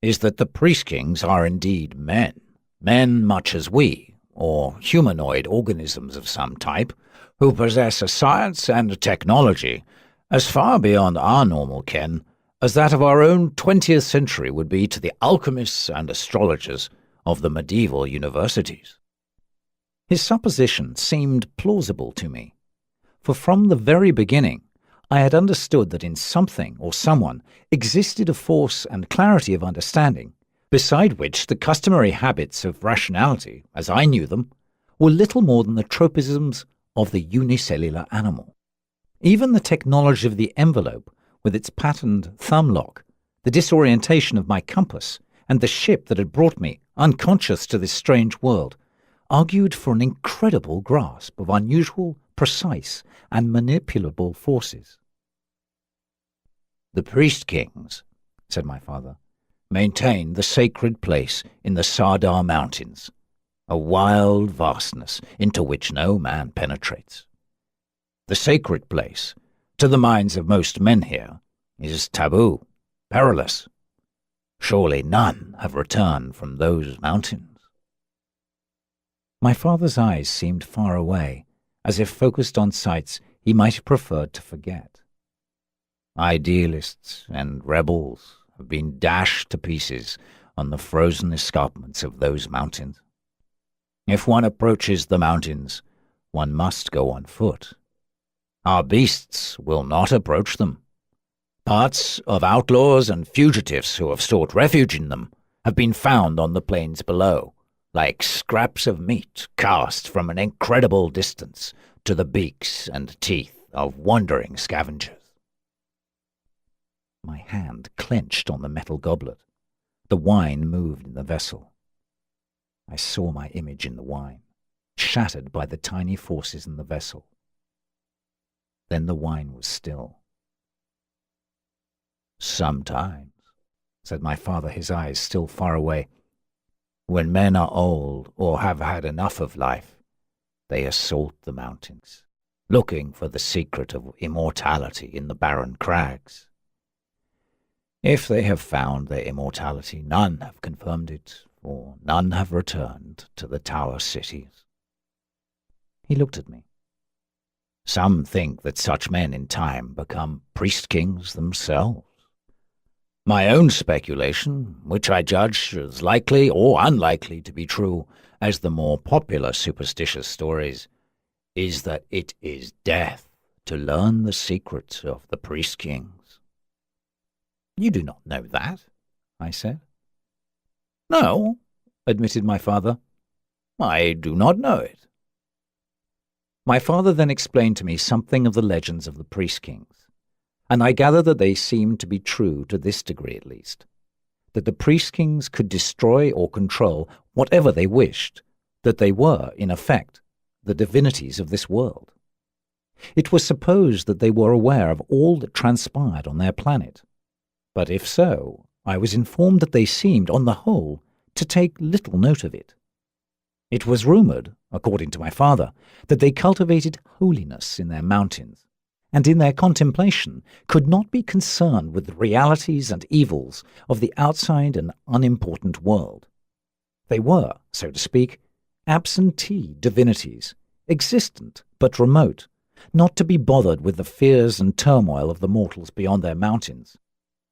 "is that the priest-kings are indeed men much as we, or humanoid organisms of some type, who possess a science and a technology as far beyond our normal ken as that of our own 20th century would be to the alchemists and astrologers of the medieval universities." His supposition seemed plausible to me, for from the very beginning I had understood that in something or someone existed a force and clarity of understanding, beside which the customary habits of rationality, as I knew them, were little more than the tropisms of the unicellular animal. Even the technology of the envelope, with its patterned thumb lock, the disorientation of my compass, and the ship that had brought me, unconscious to this strange world, argued for an incredible grasp of unusual, precise, and manipulable forces. "The priest-kings," said my father, "maintain the sacred place in the Sardar Mountains, a wild vastness into which no man penetrates. The sacred place, to the minds of most men here, is taboo, perilous. Surely none have returned from those mountains." My father's eyes seemed far away, as if focused on sights he might have preferred to forget. "Idealists and rebels have been dashed to pieces on the frozen escarpments of those mountains. If one approaches the mountains, one must go on foot. Our beasts will not approach them. Parts of outlaws and fugitives who have sought refuge in them have been found on the plains below, like scraps of meat cast from an incredible distance to the beaks and teeth of wandering scavengers." My hand clenched on the metal goblet. The wine moved in the vessel. I saw my image in the wine, shattered by the tiny forces in the vessel. Then the wine was still. "Sometimes," said my father, his eyes still far away, "when men are old or have had enough of life, they assault the mountains, looking for the secret of immortality in the barren crags. If they have found their immortality, none have confirmed it, for none have returned to the tower cities." He looked at me. "Some think that such men in time become priest-kings themselves. My own speculation, which I judge as likely or unlikely to be true as the more popular superstitious stories, is that it is death to learn the secret of the priest-kings." "You do not know that," I said. "No," admitted my father, "I do not know it." My father then explained to me something of the legends of the priest-kings, and I gather that they seemed to be true to this degree at least. that the priest-kings could destroy or control whatever they wished, that they were, in effect, the divinities of this world. It was supposed that they were aware of all that transpired on their planet. But if so, I was informed that they seemed, on the whole, to take little note of it. It was rumoured, according to my father, that they cultivated holiness in their mountains, and in their contemplation could not be concerned with the realities and evils of the outside and unimportant world. They were, so to speak, absentee divinities, existent but remote, not to be bothered with the fears and turmoil of the mortals beyond their mountains.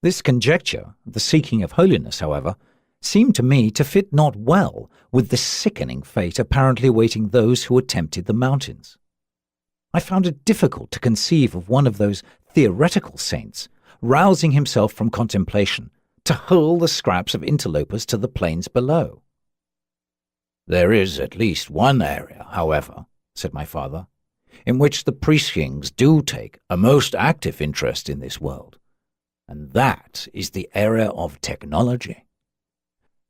This conjecture, the seeking of holiness, however, seemed to me to fit not well with the sickening fate apparently awaiting those who attempted the mountains. I found it difficult to conceive of one of those theoretical saints rousing himself from contemplation to hurl the scraps of interlopers to the plains below. "There is at least one area, however," said my father, "in which the priest-kings do take a most active interest in this world, and that is the area of technology.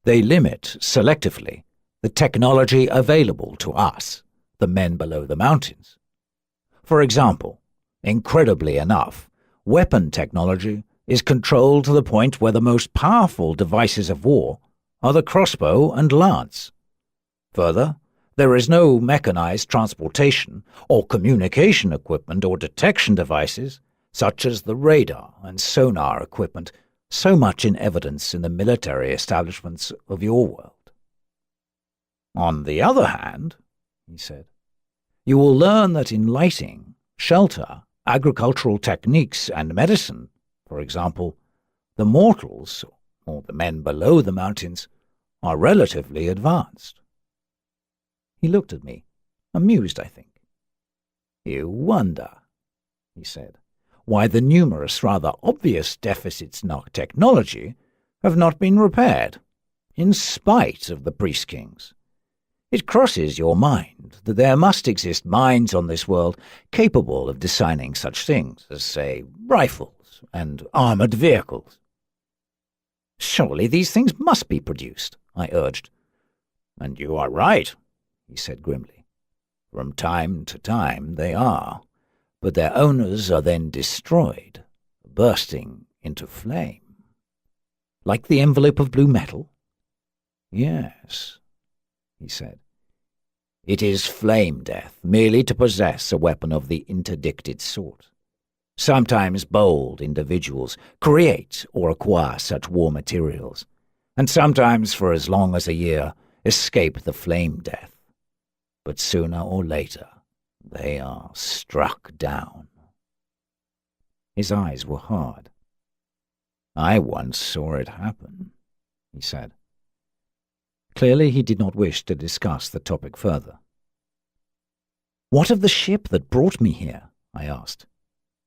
They limit, selectively, the technology available to us, the men below the mountains. For example, incredibly enough, weapon technology is controlled to the point where the most powerful devices of war are the crossbow and lance. Further, there is no mechanized transportation or communication equipment or detection devices, such as the radar and sonar equipment so much in evidence in the military establishments of your world. On the other hand," he said, "you will learn that in lighting, shelter, agricultural techniques, and medicine, for example, the mortals, or the men below the mountains, are relatively advanced." He looked at me, amused, I think. "You wonder," he said, "why the numerous rather obvious deficits in our technology have not been repaired, in spite of the priest-kings. It crosses your mind that there must exist minds on this world capable of designing such things as, say, rifles and armoured vehicles." "Surely these things must be produced," I urged. "And you are right," he said grimly. "From time to time they are. But their owners are then destroyed, bursting into flame." "Like the envelope of blue metal?" "Yes," he said. "It is flame death merely to possess a weapon of the interdicted sort. Sometimes bold individuals create or acquire such war materials, and sometimes for as long as a year escape the flame death. But sooner or later they are struck down." His eyes were hard. "I once saw it happen," he said. Clearly he did not wish to discuss the topic further. "What of the ship that brought me here?" I asked.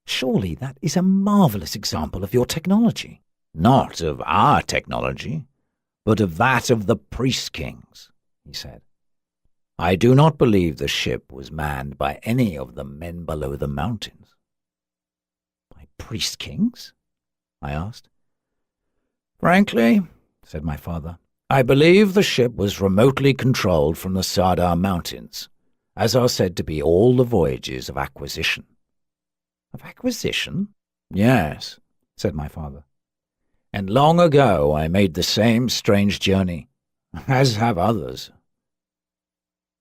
"Surely that is a marvellous example of your technology." "Not of our technology, but of that of the priest-kings," he said. "I do not believe the ship was manned by any of the men below the mountains." "By priest-kings?" I asked. "Frankly," said my father, "I believe the ship was remotely controlled from the Sardar Mountains, as are said to be all the voyages of acquisition." "Of acquisition?" "Yes," said my father. "And long ago I made the same strange journey, as have others."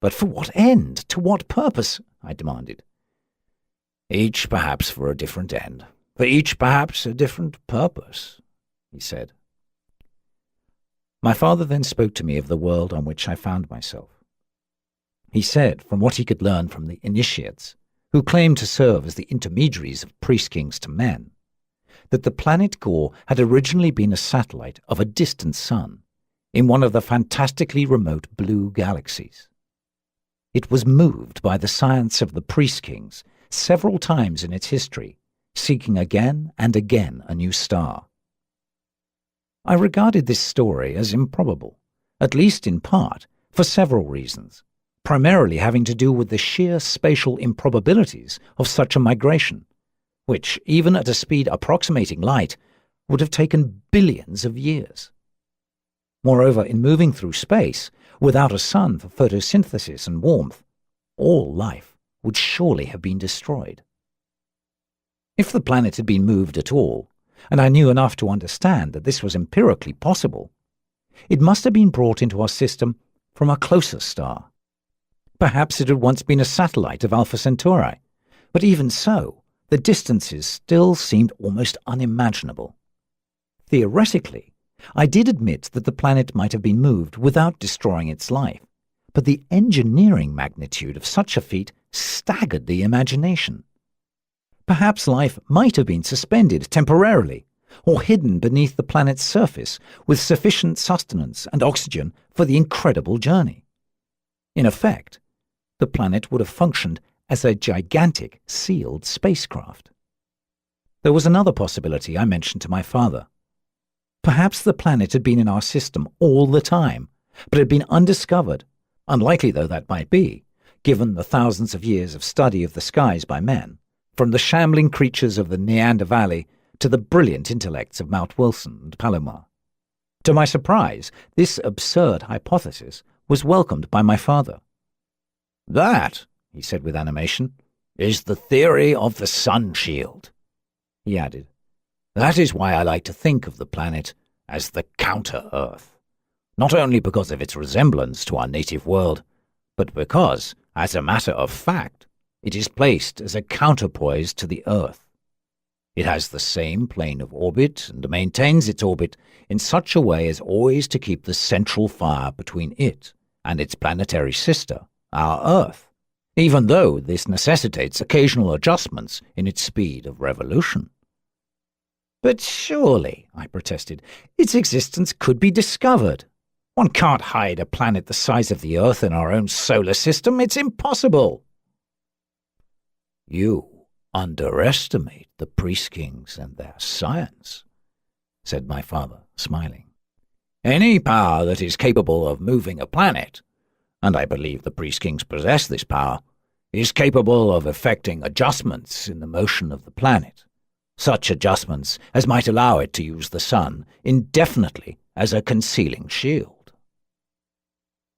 "But for what end? To what purpose?" I demanded. "Each perhaps for a different end, for each perhaps a different purpose," he said. My father then spoke to me of the world on which I found myself. He said, from what he could learn from the initiates, who claimed to serve as the intermediaries of priest-kings to men, that the planet Gore had originally been a satellite of a distant sun, in one of the fantastically remote blue galaxies. It was moved by the science of the priest-kings several times in its history, seeking again and again a new star. I regarded this story as improbable, at least in part, for several reasons, primarily having to do with the sheer spatial improbabilities of such a migration, which, even at a speed approximating light, would have taken billions of years. Moreover, in moving through space, without a sun for photosynthesis and warmth, all life would surely have been destroyed. If the planet had been moved at all, and I knew enough to understand that this was empirically possible, it must have been brought into our system from a closer star. Perhaps it had once been a satellite of Alpha Centauri, but even so, the distances still seemed almost unimaginable. Theoretically, I did admit that the planet might have been moved without destroying its life, but the engineering magnitude of such a feat staggered the imagination. Perhaps life might have been suspended temporarily, or hidden beneath the planet's surface with sufficient sustenance and oxygen for the incredible journey. In effect, the planet would have functioned as a gigantic sealed spacecraft. There was another possibility I mentioned to my father. Perhaps the planet had been in our system all the time, but had been undiscovered, unlikely though that might be, given the thousands of years of study of the skies by men, from the shambling creatures of the Neander Valley to the brilliant intellects of Mount Wilson and Palomar. To my surprise, this absurd hypothesis was welcomed by my father. "That," he said with animation, "is the theory of the sun shield." He added, "That is why I like to think of the planet as the counter-Earth, not only because of its resemblance to our native world, but because, as a matter of fact, it is placed as a counterpoise to the Earth. It has the same plane of orbit and maintains its orbit in such a way as always to keep the central fire between it and its planetary sister, our Earth, even though this necessitates occasional adjustments in its speed of revolution." "But surely," I protested, "its existence could be discovered. One can't hide a planet the size of the Earth in our own solar system. It's impossible." "You underestimate the Priest-Kings and their science," said my father, smiling. "Any power that is capable of moving a planet, and I believe the Priest-Kings possess this power, is capable of effecting adjustments in the motion of the planet, such adjustments as might allow it to use the sun indefinitely as a concealing shield."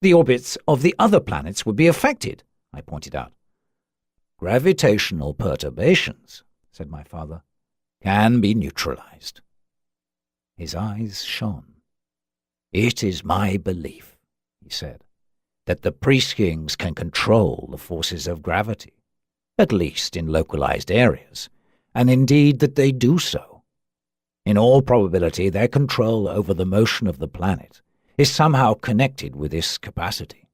"The orbits of the other planets would be affected," I pointed out. "Gravitational perturbations," said my father, "can be neutralized." His eyes shone. "It is my belief," he said, "that the Priest-Kings can control the forces of gravity, at least in localized areas, and indeed that they do so. In all probability, their control over the motion of the planet is somehow connected with this capacity.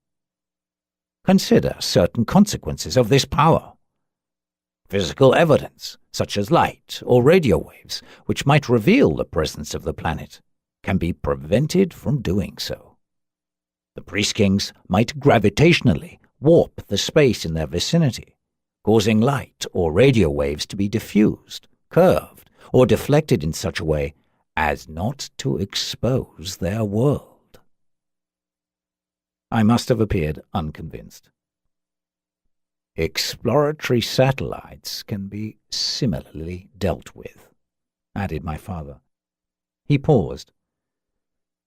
Consider certain consequences of this power. Physical evidence, such as light or radio waves, which might reveal the presence of the planet, can be prevented from doing so. The Priest-Kings might gravitationally warp the space in their vicinity, causing light or radio waves to be diffused, curved, or deflected in such a way as not to expose their world." I must have appeared unconvinced. "Exploratory satellites can be similarly dealt with," added my father. He paused.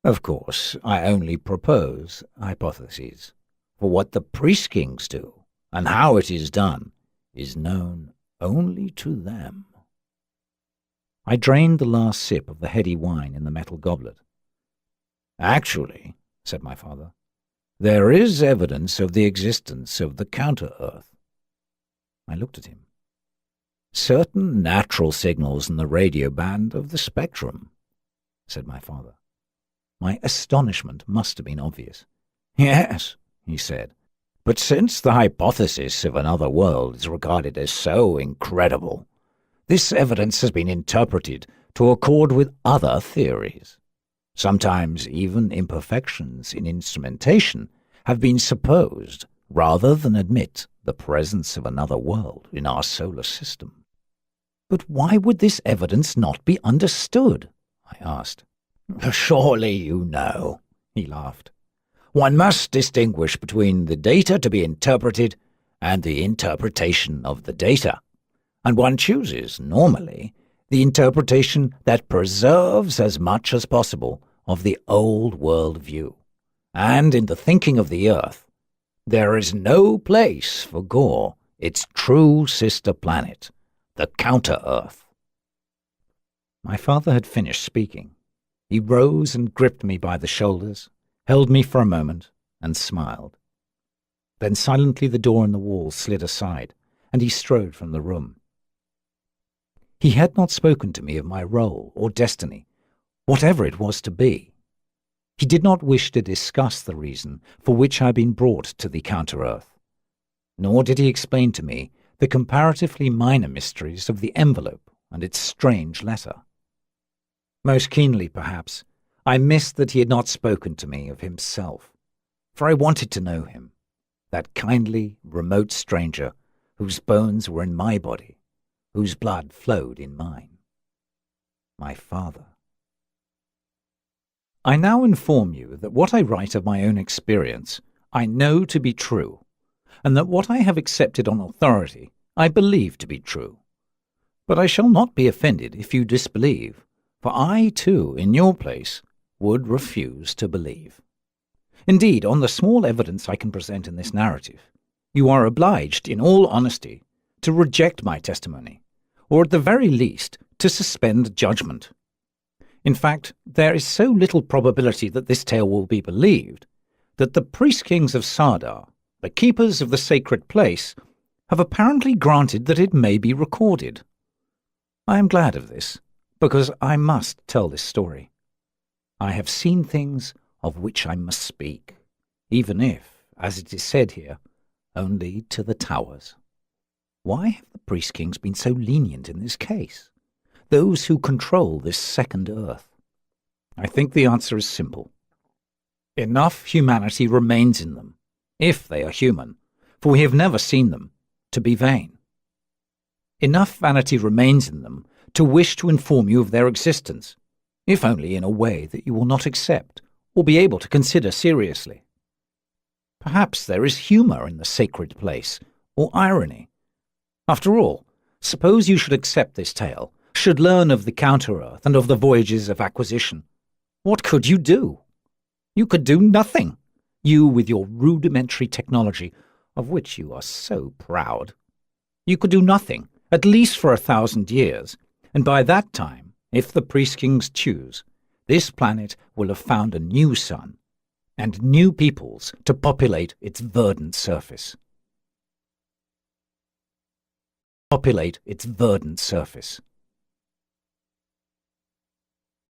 "Of course, I only propose hypotheses, for what the Priest-Kings do, and how it is done, is known only to them." I drained the last sip of the heady wine in the metal goblet. "Actually," said my father, "there is evidence of the existence of the counter-Earth." I looked at him. "Certain natural signals in the radio band of the spectrum," said my father. My astonishment must have been obvious. "Yes," he said, "but since the hypothesis of another world is regarded as so incredible, this evidence has been interpreted to accord with other theories. Sometimes even imperfections in instrumentation have been supposed rather than admit the presence of another world in our solar system." "But why would this evidence not be understood?" I asked. "Surely you know," he laughed. "One must distinguish between the data to be interpreted and the interpretation of the data, and one chooses, normally, the interpretation that preserves as much as possible of the old world view, and in the thinking of the Earth, there is no place for Gore, its true sister planet, the Counter-Earth. My father had finished speaking. He rose and gripped me by the shoulders, held me for a moment, and smiled. Then silently the door in the wall slid aside, and he strode from the room. He had not spoken to me of my role or destiny, whatever it was to be. He did not wish to discuss the reason for which I had been brought to the Counter-Earth, nor did he explain to me the comparatively minor mysteries of the envelope and its strange letter. Most keenly, perhaps, I missed that he had not spoken to me of himself, for I wanted to know him, that kindly, remote stranger whose bones were in my body, whose blood flowed in mine. My father. I now inform you that what I write of my own experience I know to be true, and that what I have accepted on authority I believe to be true. But I shall not be offended if you disbelieve, for I, too, in your place, would refuse to believe. Indeed, on the small evidence I can present in this narrative, you are obliged, in all honesty, to reject my testimony, or at the very least, to suspend judgment. In fact, there is so little probability that this tale will be believed, that the priest-kings of Sardar, the keepers of the sacred place, have apparently granted that it may be recorded. I am glad of this, because I must tell this story. I have seen things of which I must speak, even if, as it is said here, only to the towers. Why have the priest-kings been so lenient in this case? Those who control this second earth? I think the answer is simple. Enough humanity remains in them, if they are human, for we have never seen them, to be vain. Enough vanity remains in them to wish to inform you of their existence, if only in a way that you will not accept or be able to consider seriously. Perhaps there is humour in the sacred place, or irony. After all, suppose you should accept this tale, should learn of the Counter-Earth and of the voyages of acquisition. What could you do? You could do nothing. You with your rudimentary technology, of which you are so proud. You could do nothing, at least for 1,000 years, and by that time, if the priest-kings choose, this planet will have found a new sun, and new peoples to populate its verdant surface. Populate its verdant surface.